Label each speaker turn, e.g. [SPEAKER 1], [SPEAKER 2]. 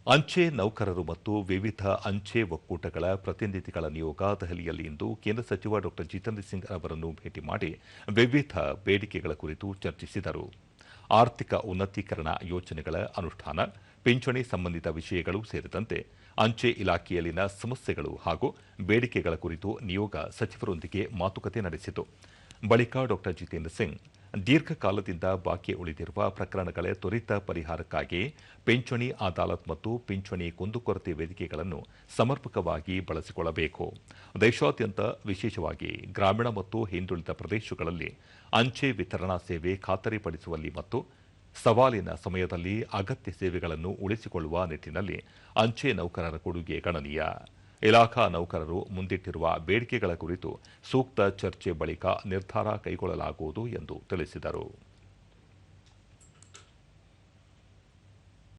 [SPEAKER 1] ಅಂಚೆ ನೌಕರರು ಮತ್ತು ವಿವಿಧ ಅಂಚೆ ಒಕ್ಕೂಟಗಳ ಪ್ರತಿನಿಧಿಗಳ ನಿಯೋಗ ದೆಹಲಿಯಲ್ಲಿ ಇಂದು ಕೇಂದ್ರ ಸಚಿವ ಡಾ ಜಿತೇಂದ್ರ ಸಿಂಗ್ ಅವರನ್ನು ಭೇಟಿ ಮಾಡಿ ವಿವಿಧ ಬೇಡಿಕೆಗಳ ಕುರಿತು ಚರ್ಚಿಸಿದರು. ಆರ್ಥಿಕ ಉನ್ನತೀಕರಣ ಯೋಜನೆಗಳ ಅನುಷ್ಠಾನ, ಪಿಂಚಣಿ ಸಂಬಂಧಿತ ವಿಷಯಗಳು ಸೇರಿದಂತೆ ಅಂಚೆ ಇಲಾಖೆಯಲ್ಲಿನ ಸಮಸ್ಯೆಗಳು ಹಾಗೂ ಬೇಡಿಕೆಗಳ ಕುರಿತು ನಿಯೋಗ ಸಚಿವರೊಂದಿಗೆ ಮಾತುಕತೆ ನಡೆಸಿತು. ಬಳಿಕ ಡಾ ಜಿತೇಂದ್ರ ಸಿಂಗ್ ದೀರ್ಘಕಾಲದಿಂದ ಬಾಕಿ ಉಳಿದಿರುವ ಪ್ರಕರಣಗಳ ತ್ವರಿತ ಪರಿಹಾರಕ್ಕಾಗಿ ಪಿಂಚಣಿ ಅದಾಲತ್ ಮತ್ತು ಪಿಂಚಣಿ ಕುಂದುಕೊರತೆ ವೇದಿಕೆಗಳನ್ನು ಸಮರ್ಪಕವಾಗಿ ಬಳಸಿಕೊಳ್ಳಬೇಕು. ದೇಶಾದ್ಯಂತ ವಿಶೇಷವಾಗಿ ಗ್ರಾಮೀಣ ಮತ್ತು ಹಿಂದುಳಿದ ಪ್ರದೇಶಗಳಲ್ಲಿ ಅಂಚೆ ವಿತರಣಾ ಸೇವೆ ಖಾತರಿಪಡಿಸುವಲ್ಲಿ ಮತ್ತು ಸವಾಲಿನ ಸಮಯದಲ್ಲಿ ಅಗತ್ಯ ಸೇವೆಗಳನ್ನು ಉಳಿಸಿಕೊಳ್ಳುವ ನಿಟ್ಟಿನಲ್ಲಿ ಅಂಚೆ ನೌಕರರ ಕೊಡುಗೆ ಗಣನೀಯ. ಇಲಾಖಾ ನೌಕರರು ಮುಂದಿಟ್ಟಿರುವ ಬೇಡಿಕೆಗಳ ಕುರಿತು ಸೂಕ್ತ ಚರ್ಚೆ ಬಳಿಕ ನಿರ್ಧಾರ ಕೈಗೊಳ್ಳಲಾಗುವುದು ಎಂದು ತಿಳಿಸಿದರು.